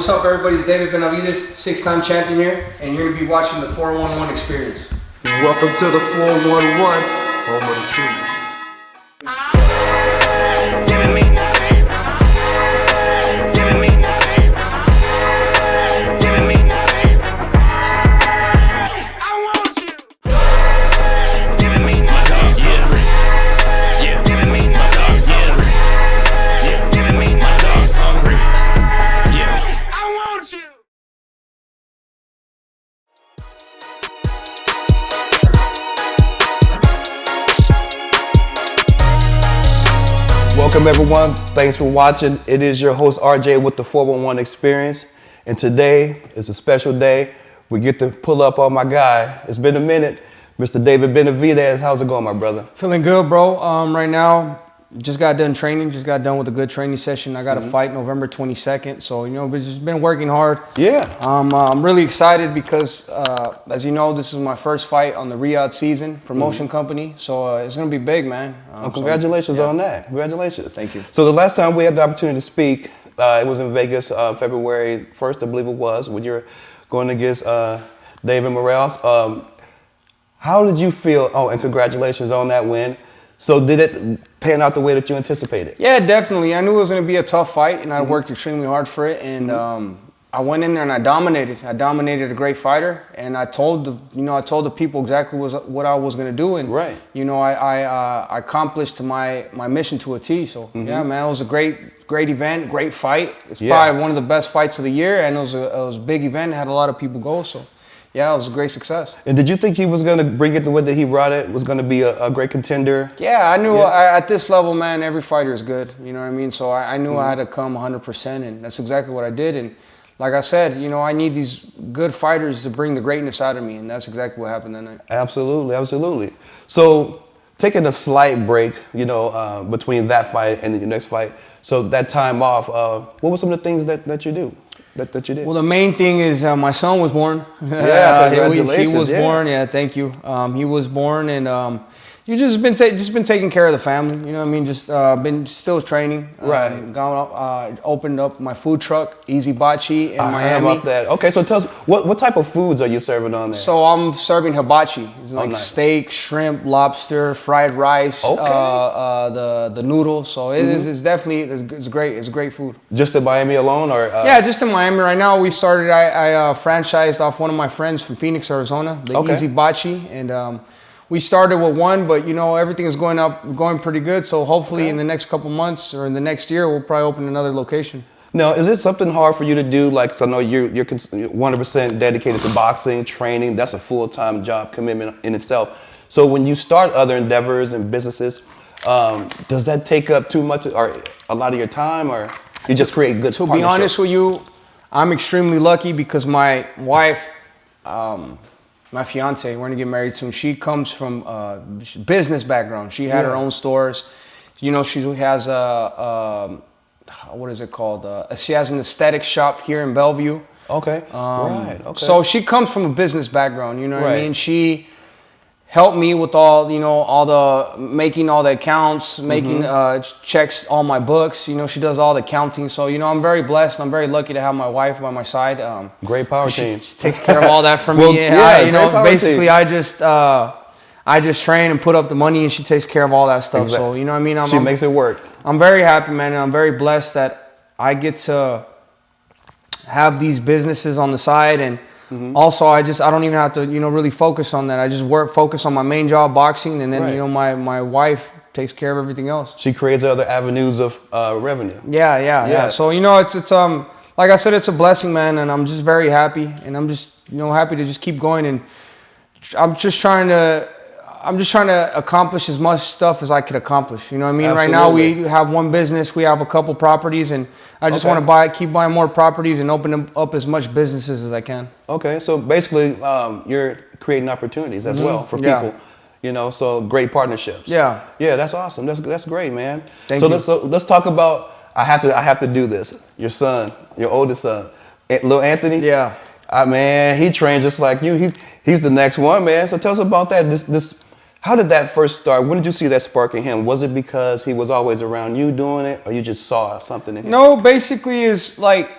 What's up, everybody? It's David Benavidez, 6-time champion here, and you're going to be watching the 411 Experience. Welcome to the 411, home of the truth. Welcome everyone, thanks for watching. It is your host RJ with the 411 Experience, and today is a special day. We get to pull up on my guy. It's been a minute, Mr. David Benavidez. How's it going, my brother? Feeling good, bro. Right now, just got done training, just got done with a good training session. I got a fight November 22nd, so we've just been working hard. Yeah. I'm really excited because, as you know, this is my first fight on the Yarde season promotion company, so it's gonna be big, man. Congratulations on that. Congratulations. Thank you. So the last time we had the opportunity to speak, it was in Vegas, February 1st, I believe it was, when you're going against David Morales. How did you feel? Oh, and congratulations on that win. So did it pan out the way that you anticipated? Yeah, definitely. I knew it was going to be a tough fight, and I worked extremely hard for it. And I went in there and I dominated. I dominated a great fighter, and I told the people exactly what I was going to do. And I accomplished my mission to a T. So yeah, man, it was a great event, great fight. It's probably one of the best fights of the year, and it was a big event. It had a lot of people go. So. Yeah, it was a great success. And did you think he was going to bring it the way that he brought it, was going to be a great contender? Yeah, I knew at this level, man, every fighter is good. You know what I mean? So I knew I had to come 100%, and that's exactly what I did. And like I said, I need these good fighters to bring the greatness out of me, and that's exactly what happened that night. Absolutely, absolutely. So taking a slight break, between that fight and the next fight, so that time off, what were some of the things that you do? That you did? Well, the main thing is my son was born. Yeah, congratulations. He was born. Yeah, thank you. He was born, and you just been taking care of the family. You know what I mean? Just been still training. Right. Opened up my food truck, Easy Bachi in Miami. I heard about that. Okay, so tell us what type of foods are you serving on there? So I'm serving hibachi. It's like steak, shrimp, lobster, fried rice. Okay. The noodles. So it's definitely it's great. It's great food. Just in Miami alone, or? Yeah, just in Miami right now. We started. I franchised off one of my friends from Phoenix, Arizona, the Easy Bachi, and. We started with one, but everything is going pretty good. So hopefully in the next couple months or in the next year, we'll probably open another location. Now, is it something hard for you to do? Like, 'cause I know you're 100% dedicated to boxing, training. That's a full-time job commitment in itself. So when you start other endeavors and businesses, does that take up too much or a lot of your time, or you just create good partnerships? To be honest with you, I'm extremely lucky because my wife, my fiance, we're gonna get married soon. She comes from a business background. She had her own stores. She has what is it called? She has an aesthetic shop here in Bellevue. Okay. Right. Okay. So she comes from a business background. You know what I mean? She helped me with all the making all the accounts, making checks, all my books. She does all the counting. So I'm very blessed. I'm very lucky to have my wife by my side. Great power team. She takes care of all that for me. Basically I just train and put up the money, and she takes care of all that stuff. Exactly. So you know what I mean? She makes it work. I'm very happy, man, and I'm very blessed that I get to have these businesses on the side, and also I don't even have to really focus on that. I just focus on my main job, boxing, and then my wife takes care of everything else. She creates other avenues of revenue. Yeah. So it's like I said, it's a blessing, man, and I'm just very happy, and I'm just happy to just keep going, and I'm just trying to accomplish as much stuff as I could accomplish. You know what I mean? Absolutely. Right now we have one business, we have a couple properties, and I just want to keep buying more properties and open up as much businesses as I can. Okay, so basically you're creating opportunities as well for people. So great partnerships. Yeah, that's awesome. That's great, man. Thank you. So let's talk about. I have to do this. Your son, your oldest son, little Anthony. Yeah. Man, he trained just like you. He's the next one, man. So tell us about that. How did that first start? When did you see that spark in him? Was it because he was always around you doing it, or you just saw something in him? No, basically is like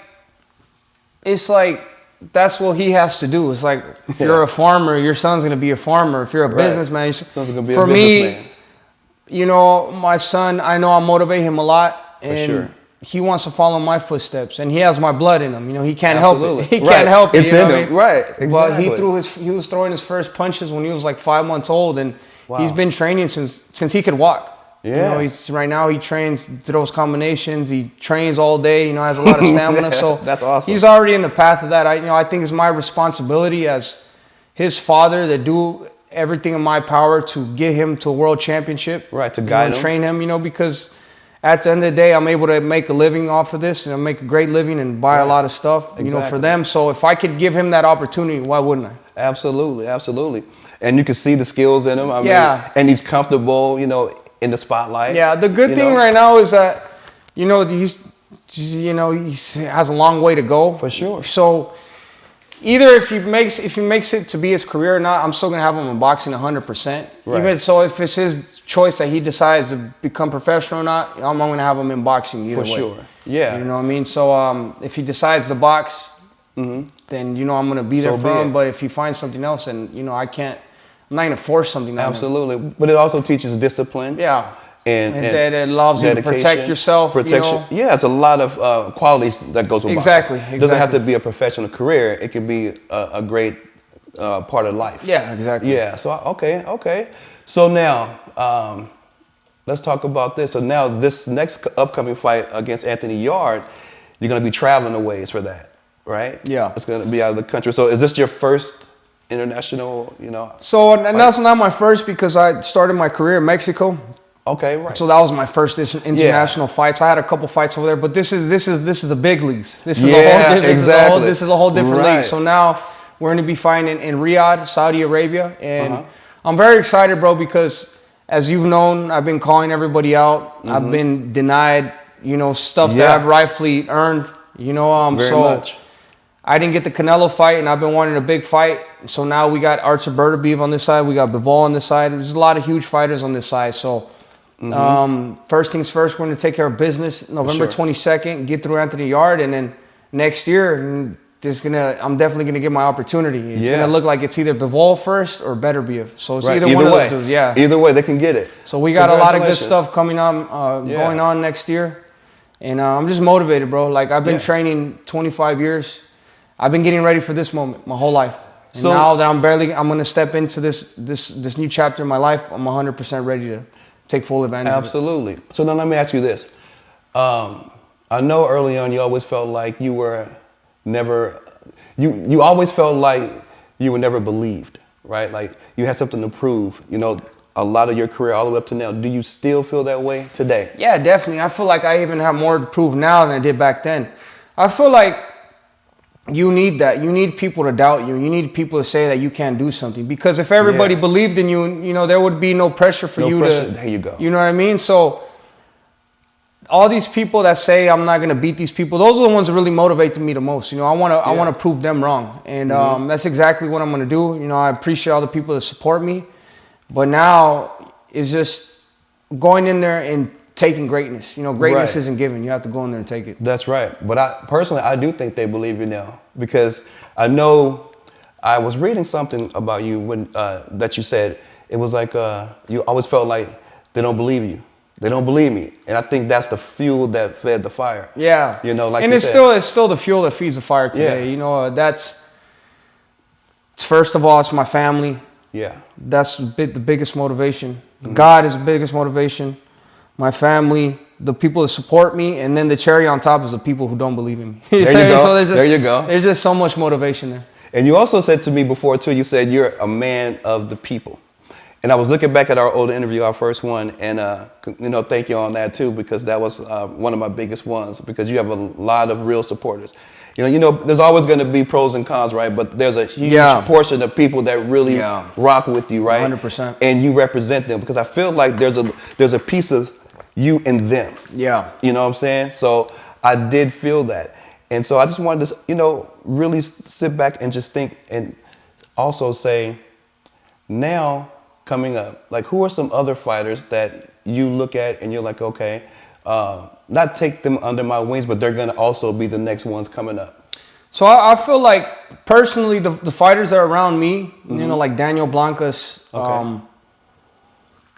it's like that's what he has to do. It's like if you're a farmer, your son's gonna be a farmer. If you're a businessman, your son's gonna be for a businessman. me, you know, my son, I know I motivate him a lot, and he wants to follow my footsteps, and he has my blood in him. You know, he can't help it. He can't help it. It's in him, right? Exactly. But he was throwing his first punches when he was like 5 months old, and he's been training since he could walk. Yeah. You know, right now he trains, throws combinations. He trains all day. You know, has a lot of stamina. So that's awesome. He's already in the path of that. I think it's my responsibility as his father to do everything in my power to get him to a world championship. Right, to guide him, train him. You know, because at the end of the day, I'm able to make a living off of this, and I make a great living and buy a lot of stuff. You know, for them. So if I could give him that opportunity, why wouldn't I? Absolutely, absolutely. And you can see the skills in him. I mean, and he's comfortable. You know, in the spotlight. Yeah, the good thing right now is that, you know, he has a long way to go. For sure. So either if he makes it to be his career or not, I'm still gonna have him in boxing 100%. Right. Even so, if it's his choice that he decides to become professional or not, I'm gonna have him in boxing either way. For sure. Yeah. You know what I mean? So if he decides to box, then you know I'm gonna be there for him. But if he finds something else, and you know I'm not gonna force something on him. Absolutely, but it also teaches discipline. Yeah. And that it allows you to protect yourself. Protection. You know? Yeah, it's a lot of qualities that goes with boxing. It doesn't have to be a professional career. It can be a great part of life. Yeah, exactly. Yeah. So okay. So now let's talk about this. So now this next upcoming fight against Anthony Yarde, you're gonna be traveling a ways for that, right? Yeah. It's gonna be out of the country. So is this your first international? You know. So and that's not my first, because I started my career in Mexico. Okay, right. So that was my first international fight. So I had a couple fights over there, but this is the big leagues. This is a whole different league. So now we're going to be fighting in Riyadh, Saudi Arabia, and I'm very excited, bro, because as you've known, I've been calling everybody out. I've been denied, you know, stuff that I've rightfully earned. You know, very much. I didn't get the Canelo fight, and I've been wanting a big fight. So now we got Artur Beterbiev on this side. We got Bivol on this side. There's a lot of huge fighters on this side. So first things first, we're going to take care of business. November 22nd, get through Anthony Yarde, and then next year, I'm definitely going to get my opportunity. It's going to look like it's either Bivol first or Beterbiev. So it's either one of those dudes. Yeah. Either way, they can get it. So we got a lot of good stuff coming on, going on next year, and I'm just motivated, bro. Like I've been training 25 years. I've been getting ready for this moment my whole life. And now that I'm going to step into this new chapter in my life, I'm 100% ready to take full advantage of it. Absolutely. So now let me ask you this. I know early on you always felt like you were never, you always felt like you were never believed, right? Like you had something to prove, you know, a lot of your career all the way up to now. Do you still feel that way today? Yeah, definitely. I feel like I even have more to prove now than I did back then. I feel like you need that. You need people to doubt you. You need people to say that you can't do something. Because if everybody believed in you, you know, there would be no pressure for you to. There you go. You know what I mean? So all these people that say I'm not gonna beat these people, those are the ones that really motivate me the most. You know, I wanna prove them wrong, and that's exactly what I'm gonna do. You know, I appreciate all the people that support me, but now it's just going in there and taking greatness. You know, greatness isn't given. You have to go in there and take it. That's right. But I do think they believe you now, because I know I was reading something about you when that you said it was like you always felt like they don't believe you. They don't believe me, and I think that's the fuel that fed the fire. Yeah, you know, like and it's still the fuel that feeds the fire today. Yeah. You know, it's first of all, it's my family. Yeah, that's the biggest motivation. God is the biggest motivation. My family, the people that support me, and then the cherry on top is the people who don't believe in me. There you go. So there you go. There's just so much motivation there. And you also said to me before too, you said you're a man of the people. And I was looking back at our old interview, our first one, and you know, thank you on that too, because that was one of my biggest ones, because you have a lot of real supporters. You know, there's always going to be pros and cons, right? But there's a huge portion of people that really rock with you, right? 100%. And you represent them, because I feel like there's a piece of you in them. Yeah. You know what I'm saying? So I did feel that. And so I just wanted to, you know, really sit back and just think, and also say, now coming up, like, who are some other fighters that you look at and you're like, okay, not take them under my wings, but they're going to also be the next ones coming up? So I feel like personally the fighters that are around me, you know, like Daniel Blancas,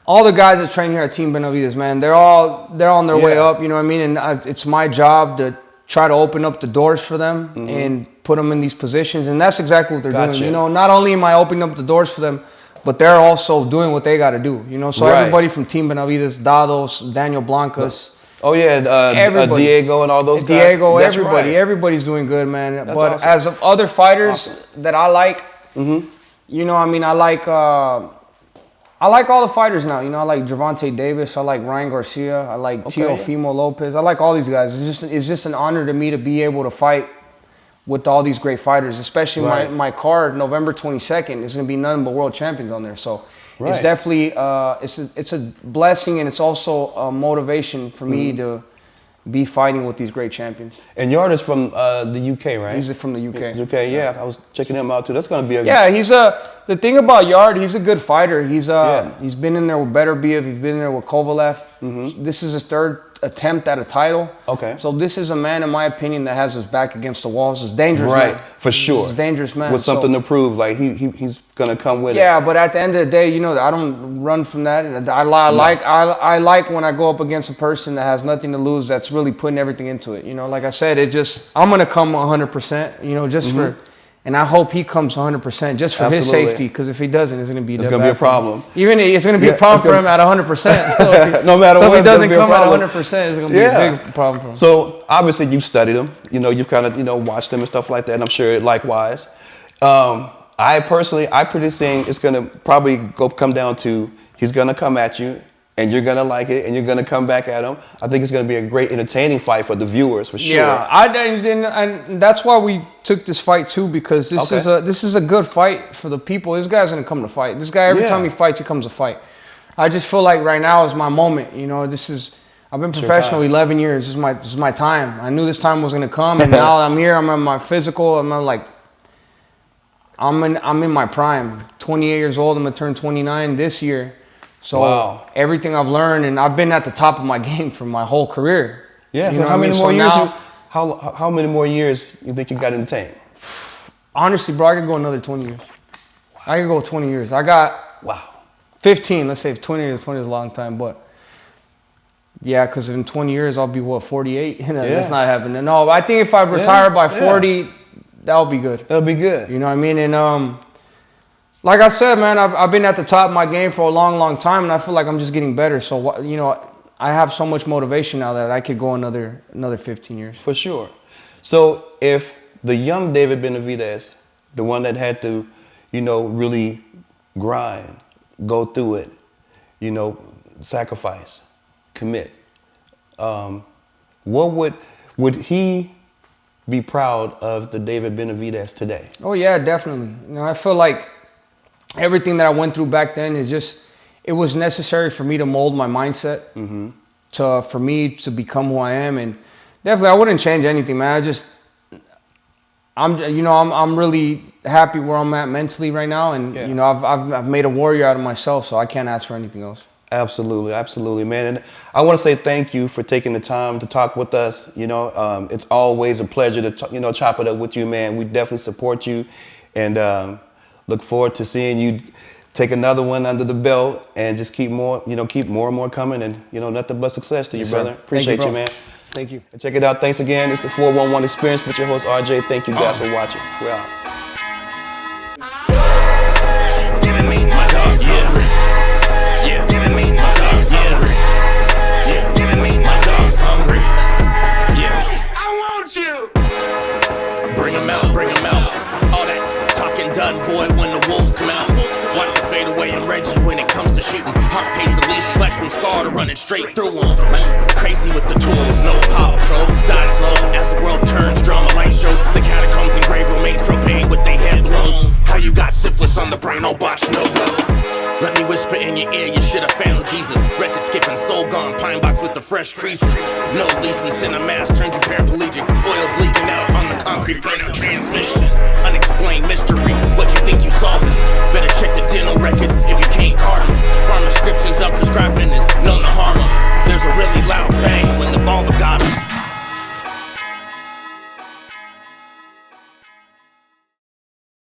all the guys that train here at Team Benavidez, man, they're on their way up. You know what I mean? And it's my job to try to open up the doors for them and put them in these positions. And that's exactly what they're doing. You know, not only am I opening up the doors for them, but they're also doing what they got to do. You know, so everybody from Team Benavidez, Dados, Daniel Blancas. Oh yeah, Diego and all those guys. Diego, everybody's doing good, man. That's but awesome. as of other fighters that I like, you know, I mean, I like all the fighters now. You know, I like Gervonta Davis, I like Ryan Garcia, I like Teofimo Lopez. I like all these guys. It's just an honor to me to be able to fight with all these great fighters, especially my card, November 22nd, is going to be nothing but world champions on there. So it's definitely it's a blessing, and it's also a motivation for me to be fighting with these great champions. And Yarde is from the UK, right? He's from the UK. UK, yeah. I was checking him out too. That's going to be a the thing about Yarde, he's a good fighter. He's been in there with Beterbiev. He's been in there with Kovalev. This is his third attempt at a title. Okay. So this is a man, in my opinion, that has his back against the walls. He's a dangerous man. For sure. He's a dangerous man. With something to prove, like he's gonna come with it. Yeah, but at the end of the day, you know, I don't run from that. I like when I go up against a person that has nothing to lose, that's really putting everything into it. You know, like I said, I'm gonna come 100%. You know, just for. And I hope he comes 100% just for his safety, because if he doesn't, it's going to be a problem. Even it's going to be a problem for him at 100%. So no matter what, if he doesn't come at 100%, it's going to be a big problem for him. So obviously you've studied him. You know, you've kind of watched him and stuff like that. And I'm sure likewise. I predict saying it's going to probably come down to he's going to come at you, and you're going to like it, and you're going to come back at him. I think it's going to be a great, entertaining fight for the viewers, for sure. Yeah, and that's why we took this fight, too, because this is a good fight for the people. This guy's going to come to fight. This guy, every time he fights, he comes to fight. I just feel like right now is my moment. You know, I've been professional 11 years. This is my time. I knew this time was going to come, and now I'm here. I'm in my physical. I'm in my prime. 28 years old. I'm going to turn 29 this year. So everything I've learned, and I've been at the top of my game for my whole career. Yeah. So how many more years? How many more years you think you got in the tank? Honestly, bro, I could go another 20 years. I could go 20 years. I got 15. Let's say 20 years. 20 is a long time, but yeah, because in 20 years I'll be 48. That's not happening. No, I think if I retire by 40, that'll be good. That'll be good. You know what I mean? And like I said, man, I've been at the top of my game for a long, long time, and I feel like I'm just getting better. So, you know, I have so much motivation now that I could go another 15 years. For sure. So if the young David Benavidez, the one that had to, you know, really grind, go through it, you know, sacrifice, commit, what would he be proud of the David Benavidez today? Oh, yeah, definitely. You know, I feel like everything that I went through back then it was necessary for me to mold my mindset, for me to become who I am. And definitely I wouldn't change anything, man. I'm really happy where I'm at mentally right now. And, you know, I've made a warrior out of myself, so I can't ask for anything else. Absolutely, absolutely, man. And I want to say thank you for taking the time to talk with us. You know, it's always a pleasure to, chop it up with you, man. We definitely support you, and look forward to seeing you take another one under the belt and just keep more and more coming, and, nothing but success to you, brother. Appreciate you, man. Thank you. And check it out. Thanks again. It's the 411 Experience with your host, RJ. Thank you guys for watching. We're out. Giving me my dogs hungry. Yeah. Giving me my dogs hungry. Yeah. Giving me my dogs hungry. Yeah. I want you. Bring them out, bring them out. All that talking done, boy, when the wolves come out. Watch the fade away and Reggie when it comes to shooting. Heart pace at least, flesh from scar to running straight through them. Man, crazy with the tools, no power patrol. Die slow as the world turns, drama light show. The catacombs and grave remains propane with they head blown. How you got syphilis on the brain, no botch, no go. Let me whisper in your ear, you should have found Jesus. Record skipping, soul gone, pine box with the fresh creases. No leasing, cinemass, turned you paraplegic. Oil's leaking out on the concrete, burning transmission. Unexplained mystery, what you think you solving? Better check the dental records if you can't card them. Farm prescriptions I'm prescribing is known to harm them. There's a really loud bang